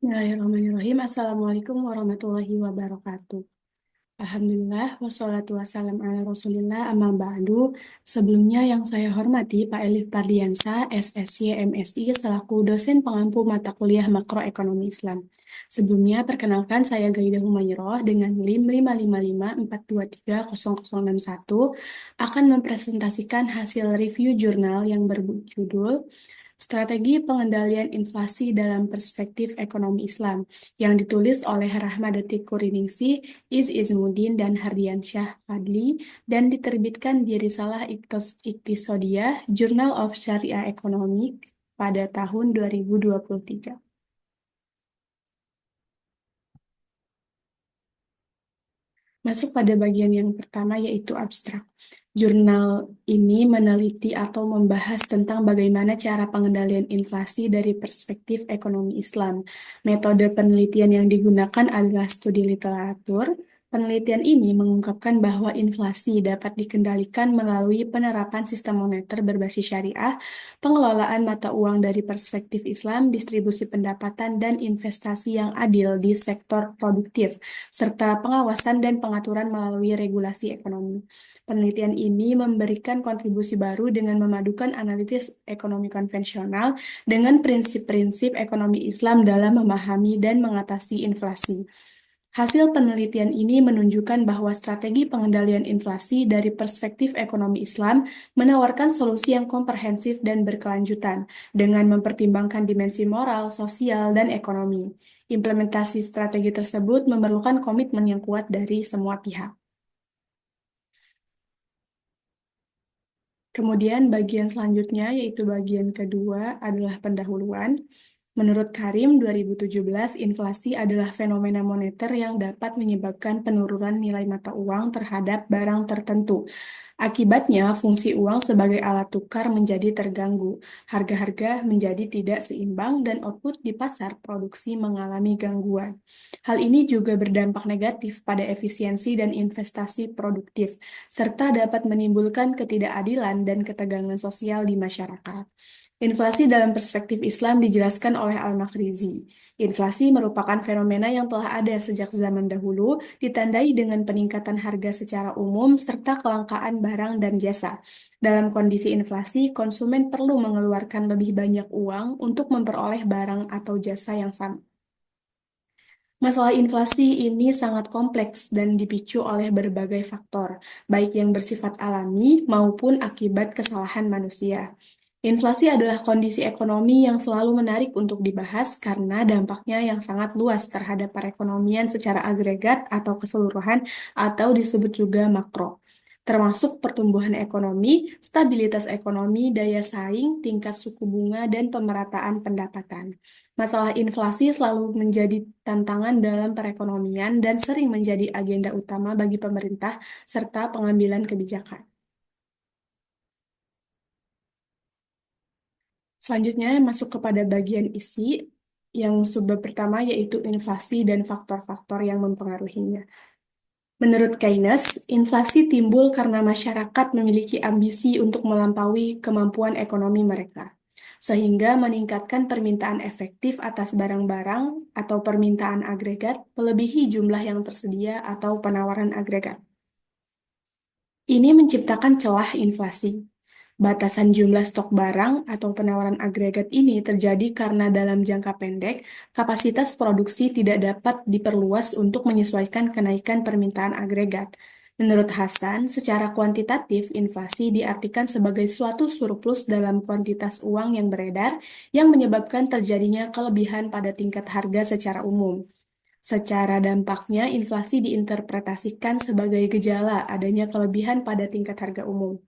Bismillahirrahmanirrahim. Assalamualaikum warahmatullahi wabarakatuh. Alhamdulillah, wassalatu wassalam ala rasulillah, amma ba'du. Sebelumnya yang saya hormati Pak Elif Pardiansa, SSY, MSI, selaku dosen pengampu mata kuliah makroekonomi Islam. Sebelumnya, perkenalkan saya Gaidah Humayroh dengan NIM 55542300061 akan mempresentasikan hasil review jurnal yang berjudul Strategi Pengendalian Inflasi dalam Perspektif Ekonomi Islam yang ditulis oleh Rahmadati Kuriningsih, Izmuddin dan Hardiansyah Fadli dan diterbitkan di Risalah Iqtisadiyah Journal of Sharia Economics pada tahun 2023. Masuk pada bagian yang pertama yaitu abstrak. Jurnal ini meneliti atau membahas tentang bagaimana cara pengendalian inflasi dari perspektif ekonomi Islam. Metode penelitian yang digunakan adalah studi literatur. Penelitian ini mengungkapkan bahwa inflasi dapat dikendalikan melalui penerapan sistem moneter berbasis syariah, pengelolaan mata uang dari perspektif Islam, distribusi pendapatan, dan investasi yang adil di sektor produktif serta pengawasan dan pengaturan melalui regulasi ekonomi. Penelitian ini memberikan kontribusi baru dengan memadukan analisis ekonomi konvensional dengan prinsip-prinsip ekonomi Islam dalam memahami dan mengatasi inflasi. Hasil penelitian ini menunjukkan bahwa strategi pengendalian inflasi dari perspektif ekonomi Islam menawarkan solusi yang komprehensif dan berkelanjutan dengan mempertimbangkan dimensi moral, sosial, dan ekonomi. Implementasi strategi tersebut memerlukan komitmen yang kuat dari semua pihak. Kemudian bagian selanjutnya yaitu bagian kedua adalah pendahuluan. Menurut Karim, 2017, inflasi adalah fenomena moneter yang dapat menyebabkan penurunan nilai mata uang terhadap barang tertentu. Akibatnya, fungsi uang sebagai alat tukar menjadi terganggu, harga-harga menjadi tidak seimbang, dan output di pasar produksi mengalami gangguan. Hal ini juga berdampak negatif pada efisiensi dan investasi produktif, serta dapat menimbulkan ketidakadilan dan ketegangan sosial di masyarakat. Inflasi dalam perspektif Islam dijelaskan oleh Al-Makhrizi. Inflasi merupakan fenomena yang telah ada sejak zaman dahulu, ditandai dengan peningkatan harga secara umum serta kelangkaan barang dan jasa. Dalam kondisi inflasi, konsumen perlu mengeluarkan lebih banyak uang untuk memperoleh barang atau jasa yang sama. Masalah inflasi ini sangat kompleks dan dipicu oleh berbagai faktor, baik yang bersifat alami maupun akibat kesalahan manusia. Inflasi adalah kondisi ekonomi yang selalu menarik untuk dibahas karena dampaknya yang sangat luas terhadap perekonomian secara agregat atau keseluruhan atau disebut juga makro, termasuk pertumbuhan ekonomi, stabilitas ekonomi, daya saing, tingkat suku bunga, dan pemerataan pendapatan. Masalah inflasi selalu menjadi tantangan dalam perekonomian dan sering menjadi agenda utama bagi pemerintah serta pengambilan kebijakan. Selanjutnya masuk kepada bagian isi yang subbab pertama yaitu inflasi dan faktor-faktor yang mempengaruhinya. Menurut Keynes, inflasi timbul karena masyarakat memiliki ambisi untuk melampaui kemampuan ekonomi mereka, sehingga meningkatkan permintaan efektif atas barang-barang atau permintaan agregat melebihi jumlah yang tersedia atau penawaran agregat. Ini menciptakan celah inflasi. Batasan jumlah stok barang atau penawaran agregat ini terjadi karena dalam jangka pendek, kapasitas produksi tidak dapat diperluas untuk menyesuaikan kenaikan permintaan agregat. Menurut Hasan, secara kuantitatif, inflasi diartikan sebagai suatu surplus dalam kuantitas uang yang beredar yang menyebabkan terjadinya kelebihan pada tingkat harga secara umum. Secara dampaknya, inflasi diinterpretasikan sebagai gejala adanya kelebihan pada tingkat harga umum.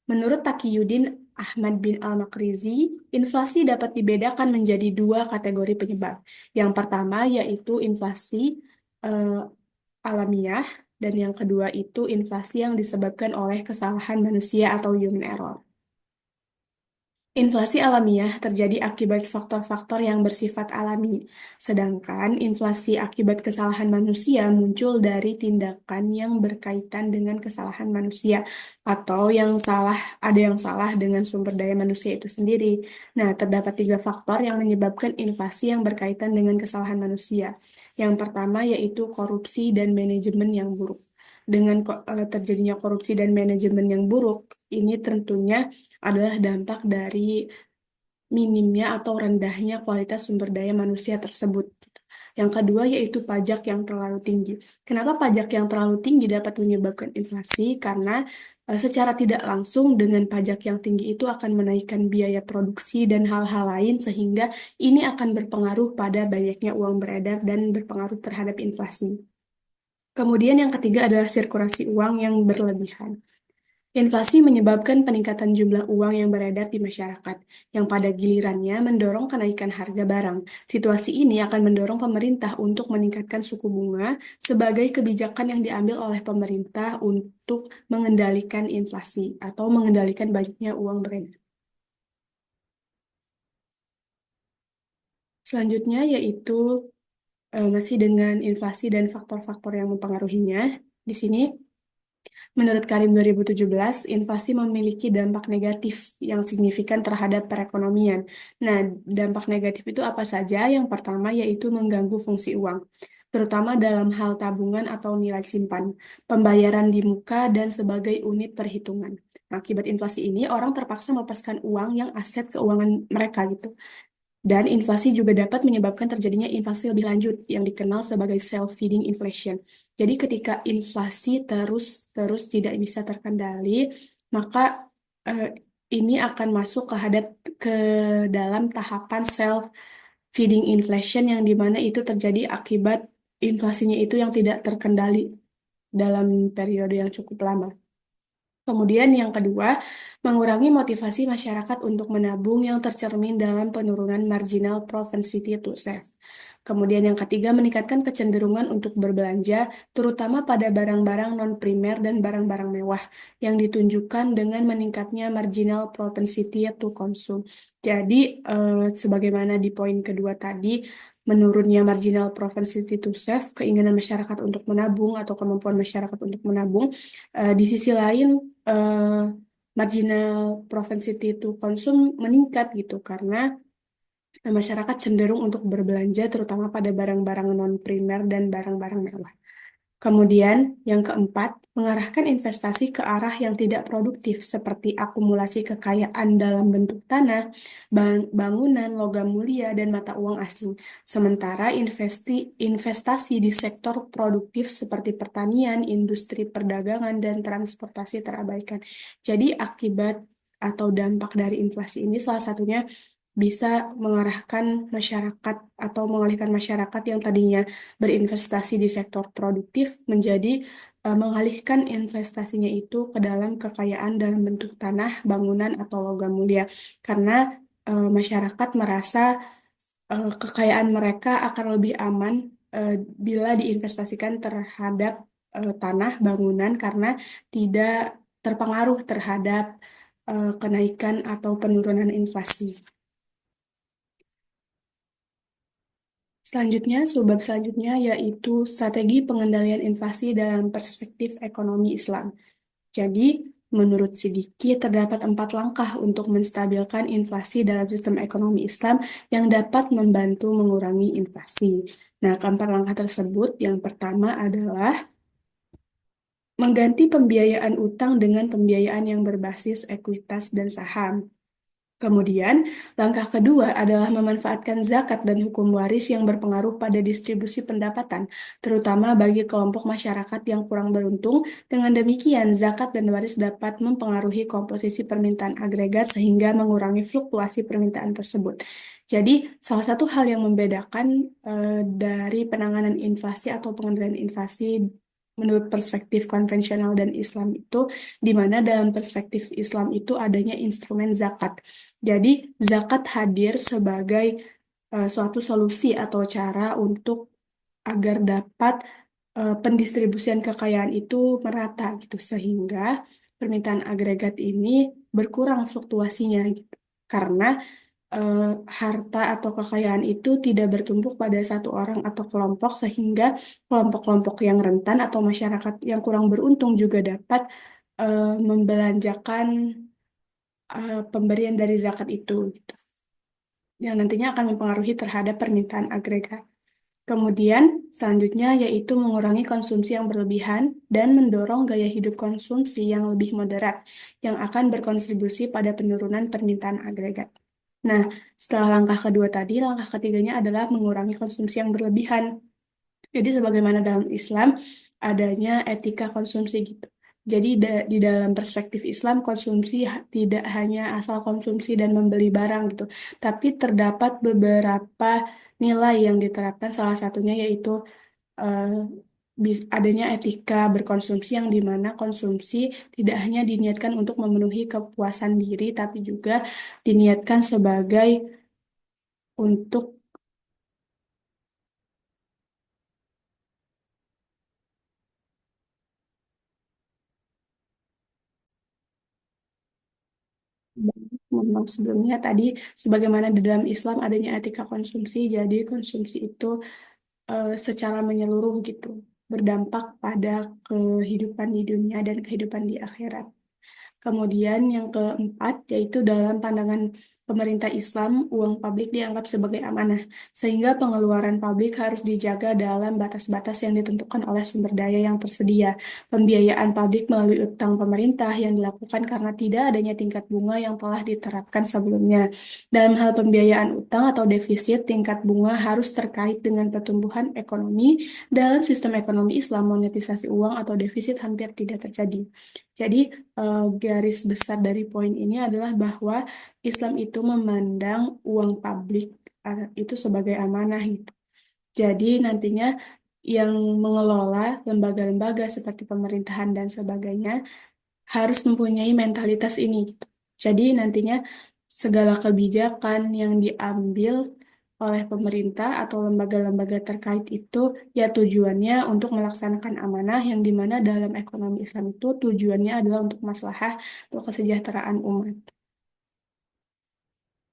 Menurut Taqiyuddin Ahmad bin Al-Makrizi, inflasi dapat dibedakan menjadi dua kategori penyebab. Yang pertama yaitu inflasi eh, alamiah, dan yang kedua itu inflasi yang disebabkan oleh kesalahan manusia atau human error. Inflasi alamiah terjadi akibat faktor-faktor yang bersifat alami, sedangkan inflasi akibat kesalahan manusia muncul dari tindakan yang berkaitan dengan kesalahan manusia, atau ada yang salah dengan sumber daya manusia itu sendiri. Nah, terdapat tiga faktor yang menyebabkan inflasi yang berkaitan dengan kesalahan manusia. Yang pertama yaitu korupsi dan manajemen yang buruk. Dengan terjadinya korupsi dan manajemen yang buruk, ini tentunya adalah dampak dari minimnya atau rendahnya kualitas sumber daya manusia tersebut. Yang kedua yaitu pajak yang terlalu tinggi. Kenapa pajak yang terlalu tinggi dapat menyebabkan inflasi? Karena secara tidak langsung dengan pajak yang tinggi itu akan menaikkan biaya produksi dan hal-hal lain sehingga ini akan berpengaruh pada banyaknya uang beredar dan berpengaruh terhadap inflasi. Kemudian yang ketiga adalah sirkulasi uang yang berlebihan. Inflasi menyebabkan peningkatan jumlah uang yang beredar di masyarakat, yang pada gilirannya mendorong kenaikan harga barang. Situasi ini akan mendorong pemerintah untuk meningkatkan suku bunga sebagai kebijakan yang diambil oleh pemerintah untuk mengendalikan inflasi atau mengendalikan banyaknya uang beredar. Selanjutnya yaitu masih dengan inflasi dan faktor-faktor yang mempengaruhinya. Di sini menurut Karim 2017, inflasi memiliki dampak negatif yang signifikan terhadap perekonomian. Nah, dampak negatif itu apa saja? Yang pertama yaitu mengganggu fungsi uang, terutama dalam hal tabungan atau nilai simpan, pembayaran di muka, dan sebagai unit perhitungan. Nah, akibat inflasi ini, orang terpaksa melepaskan uang yang aset keuangan mereka gitu. Dan inflasi juga dapat menyebabkan terjadinya inflasi lebih lanjut yang dikenal sebagai self-feeding inflation. Jadi ketika inflasi terus tidak bisa terkendali, maka eh, ini akan masuk ke dalam tahapan self-feeding inflation yang dimana itu terjadi akibat inflasinya itu yang tidak terkendali dalam periode yang cukup lama. Kemudian yang kedua, mengurangi motivasi masyarakat untuk menabung yang tercermin dalam penurunan marginal propensity to save. Kemudian yang ketiga, meningkatkan kecenderungan untuk berbelanja, terutama pada barang-barang non-primer dan barang-barang mewah, yang ditunjukkan dengan meningkatnya marginal propensity to consume. Jadi, sebagaimana di poin kedua tadi, menurunnya marginal propensity to save, keinginan masyarakat untuk menabung atau kemampuan masyarakat untuk menabung, di sisi lain eh, marginal propensity to consume meningkat gitu karena masyarakat cenderung untuk berbelanja terutama pada barang-barang non-primer dan barang-barang mewah. Kemudian, yang keempat, mengarahkan investasi ke arah yang tidak produktif seperti akumulasi kekayaan dalam bentuk tanah, bangunan, logam mulia, dan mata uang asing. Sementara investasi di sektor produktif seperti pertanian, industri perdagangan, dan transportasi terabaikan. Jadi, akibat atau dampak dari inflasi ini salah satunya bisa mengarahkan masyarakat atau mengalihkan masyarakat yang tadinya berinvestasi di sektor produktif menjadi mengalihkan investasinya itu ke dalam kekayaan dalam bentuk tanah, bangunan, atau logam mulia. Karena masyarakat merasa kekayaan mereka akan lebih aman eh, bila diinvestasikan terhadap tanah, bangunan, karena tidak terpengaruh terhadap kenaikan atau penurunan inflasi. Selanjutnya, subbab selanjutnya yaitu strategi pengendalian inflasi dalam perspektif ekonomi Islam. Jadi, menurut Siddiqi, terdapat 4 langkah untuk menstabilkan inflasi dalam sistem ekonomi Islam yang dapat membantu mengurangi inflasi. Nah, keempat langkah tersebut, yang pertama adalah mengganti pembiayaan utang dengan pembiayaan yang berbasis ekuitas dan saham. Kemudian, langkah kedua adalah memanfaatkan zakat dan hukum waris yang berpengaruh pada distribusi pendapatan, terutama bagi kelompok masyarakat yang kurang beruntung. Dengan demikian, zakat dan waris dapat mempengaruhi komposisi permintaan agregat sehingga mengurangi fluktuasi permintaan tersebut. Jadi, salah satu hal yang membedakan dari penanganan inflasi atau pengendalian inflasi menurut perspektif konvensional dan Islam itu, di mana dalam perspektif Islam itu adanya instrumen zakat. Jadi, zakat hadir sebagai suatu solusi atau cara untuk agar dapat pendistribusian kekayaan itu merata gitu, sehingga permintaan agregat ini berkurang fluktuasinya gitu. karena eh, harta atau kekayaan itu tidak bertumpuk pada satu orang atau kelompok, sehingga kelompok-kelompok yang rentan atau masyarakat yang kurang beruntung juga dapat membelanjakan pemberian dari zakat itu, gitu, yang nantinya akan mempengaruhi terhadap permintaan agregat. Kemudian, selanjutnya yaitu mengurangi konsumsi yang berlebihan dan mendorong gaya hidup konsumsi yang lebih moderat, yang akan berkontribusi pada penurunan permintaan agregat. Nah, setelah langkah kedua tadi, langkah ketiganya adalah mengurangi konsumsi yang berlebihan. Jadi sebagaimana dalam Islam adanya etika konsumsi gitu. Jadi di dalam perspektif Islam konsumsi tidak hanya asal konsumsi dan membeli barang gitu, tapi terdapat beberapa nilai yang diterapkan, salah satunya yaitu eh, adanya etika berkonsumsi yang dimana konsumsi tidak hanya diniatkan untuk memenuhi kepuasan diri, tapi juga diniatkan sebagai untuk memang sebelumnya tadi sebagaimana di dalam Islam adanya etika konsumsi, jadi konsumsi itu secara menyeluruh gitu berdampak pada kehidupan di dunia dan kehidupan di akhirat. Kemudian yang keempat, yaitu dalam pandangan pemerintah Islam, uang publik dianggap sebagai amanah, sehingga pengeluaran publik harus dijaga dalam batas-batas yang ditentukan oleh sumber daya yang tersedia. Pembiayaan publik melalui utang pemerintah yang dilakukan karena tidak adanya tingkat bunga yang telah diterapkan sebelumnya. Dalam hal pembiayaan utang atau defisit, tingkat bunga harus terkait dengan pertumbuhan ekonomi. Dalam sistem ekonomi Islam, monetisasi uang atau defisit hampir tidak terjadi. Jadi, garis besar dari poin ini adalah bahwa Islam itu memandang uang publik itu sebagai amanah gitu. Jadi nantinya yang mengelola lembaga-lembaga seperti pemerintahan dan sebagainya harus mempunyai mentalitas ini gitu. Jadi nantinya segala kebijakan yang diambil oleh pemerintah atau lembaga-lembaga terkait itu ya tujuannya untuk melaksanakan amanah yang dimana dalam ekonomi Islam itu tujuannya adalah untuk maslahah atau kesejahteraan umat.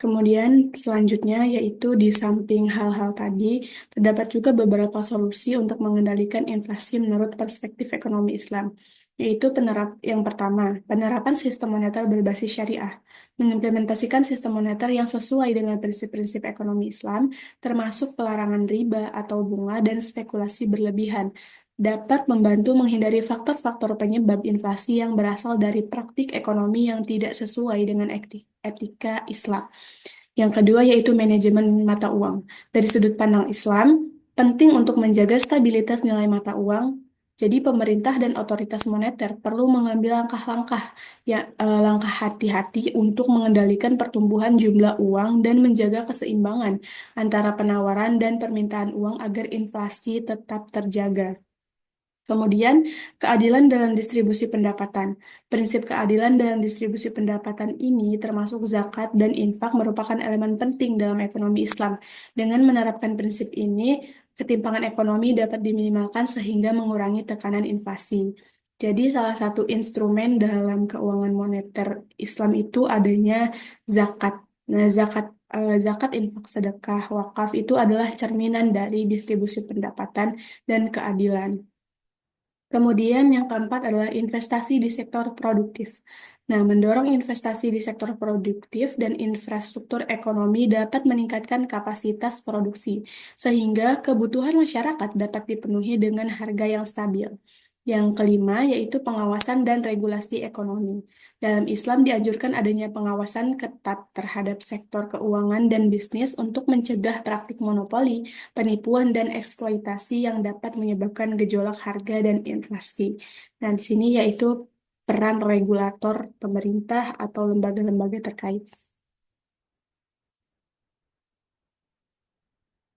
Kemudian selanjutnya yaitu di samping hal-hal tadi, terdapat juga beberapa solusi untuk mengendalikan inflasi menurut perspektif ekonomi Islam, yaitu yang pertama, penerapan sistem moneter berbasis syariah, mengimplementasikan sistem moneter yang sesuai dengan prinsip-prinsip ekonomi Islam, termasuk pelarangan riba atau bunga dan spekulasi berlebihan, dapat membantu menghindari faktor-faktor penyebab inflasi yang berasal dari praktik ekonomi yang tidak sesuai dengan etika Islam. Yang kedua yaitu manajemen mata uang. Dari sudut pandang Islam, penting untuk menjaga stabilitas nilai mata uang. Jadi pemerintah dan otoritas moneter perlu mengambil langkah-langkah langkah hati-hati untuk mengendalikan pertumbuhan jumlah uang dan menjaga keseimbangan antara penawaran dan permintaan uang agar inflasi tetap terjaga. Kemudian, keadilan dalam distribusi pendapatan. Prinsip keadilan dalam distribusi pendapatan ini, termasuk zakat dan infak, merupakan elemen penting dalam ekonomi Islam. Dengan menerapkan prinsip ini, ketimpangan ekonomi dapat diminimalkan sehingga mengurangi tekanan inflasi. Jadi, salah satu instrumen dalam keuangan moneter Islam itu adanya zakat. Nah, zakat, infak, sedekah, wakaf itu adalah cerminan dari distribusi pendapatan dan keadilan. Kemudian yang keempat adalah investasi di sektor produktif. Nah, mendorong investasi di sektor produktif dan infrastruktur ekonomi dapat meningkatkan kapasitas produksi, sehingga kebutuhan masyarakat dapat dipenuhi dengan harga yang stabil. Yang kelima yaitu pengawasan dan regulasi ekonomi. Dalam Islam dianjurkan adanya pengawasan ketat terhadap sektor keuangan dan bisnis untuk mencegah praktik monopoli, penipuan, dan eksploitasi yang dapat menyebabkan gejolak harga dan inflasi. Nah, di sini yaitu peran regulator pemerintah atau lembaga-lembaga terkait.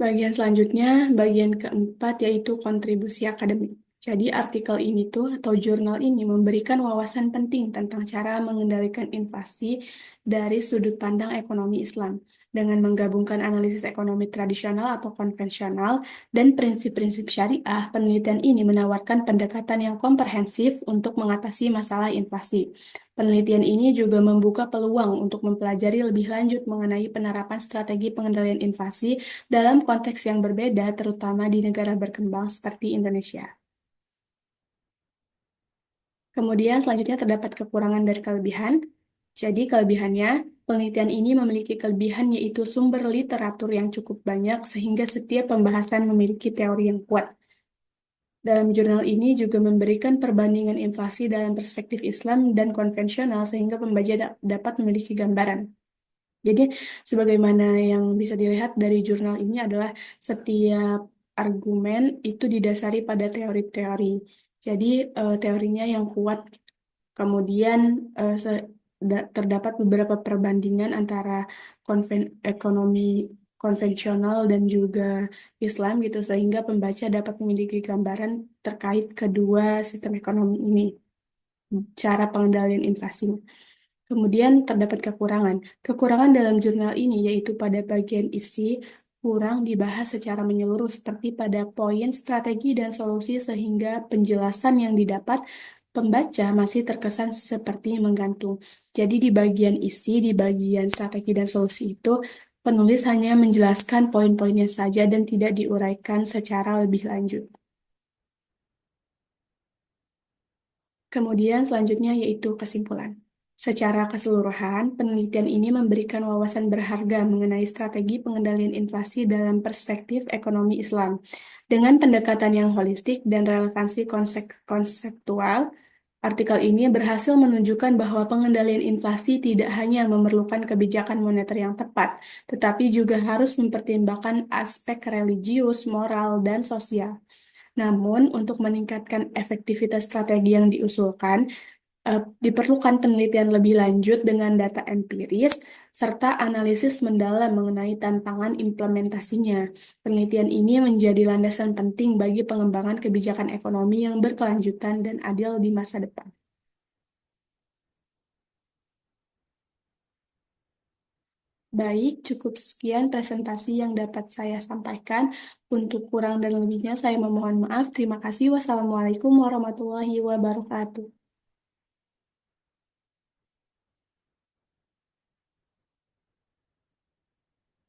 Bagian selanjutnya, bagian keempat yaitu kontribusi akademik. Jadi artikel ini tuh atau jurnal ini memberikan wawasan penting tentang cara mengendalikan inflasi dari sudut pandang ekonomi Islam. Dengan menggabungkan analisis ekonomi tradisional atau konvensional dan prinsip-prinsip syariah, penelitian ini menawarkan pendekatan yang komprehensif untuk mengatasi masalah inflasi. Penelitian ini juga membuka peluang untuk mempelajari lebih lanjut mengenai penerapan strategi pengendalian inflasi dalam konteks yang berbeda, terutama di negara berkembang seperti Indonesia. Kemudian selanjutnya terdapat kekurangan dan kelebihan. Jadi kelebihannya, penelitian ini memiliki kelebihan yaitu sumber literatur yang cukup banyak sehingga setiap pembahasan memiliki teori yang kuat. Dalam jurnal ini juga memberikan perbandingan inflasi dalam perspektif Islam dan konvensional sehingga pembaca dapat memiliki gambaran. Jadi, sebagaimana yang bisa dilihat dari jurnal ini adalah setiap argumen itu didasari pada teori-teori. Jadi, teorinya yang kuat. Kemudian, terdapat beberapa perbandingan antara ekonomi konvensional dan juga Islam gitu, sehingga pembaca dapat memiliki gambaran terkait kedua sistem ekonomi ini, cara pengendalian inflasi. Kemudian terdapat kekurangan. Kekurangan dalam jurnal ini yaitu pada bagian isi kurang dibahas secara menyeluruh seperti pada poin strategi dan solusi sehingga penjelasan yang didapat pembaca masih terkesan seperti menggantung. Jadi di bagian isi, di bagian strategi dan solusi itu penulis hanya menjelaskan poin-poinnya saja dan tidak diuraikan secara lebih lanjut. Kemudian selanjutnya yaitu kesimpulan. Secara keseluruhan, penelitian ini memberikan wawasan berharga mengenai strategi pengendalian inflasi dalam perspektif ekonomi Islam. Dengan pendekatan yang holistik dan relevansi konseptual, artikel ini berhasil menunjukkan bahwa pengendalian inflasi tidak hanya memerlukan kebijakan moneter yang tepat, tetapi juga harus mempertimbangkan aspek religius, moral, dan sosial. Namun, untuk meningkatkan efektivitas strategi yang diusulkan, diperlukan penelitian lebih lanjut dengan data empiris serta analisis mendalam mengenai tantangan implementasinya. Penelitian ini menjadi landasan penting bagi pengembangan kebijakan ekonomi yang berkelanjutan dan adil di masa depan. Baik, cukup sekian presentasi yang dapat saya sampaikan. Untuk kurang dan lebihnya, saya memohon maaf. Terima kasih. Wassalamualaikum warahmatullahi wabarakatuh.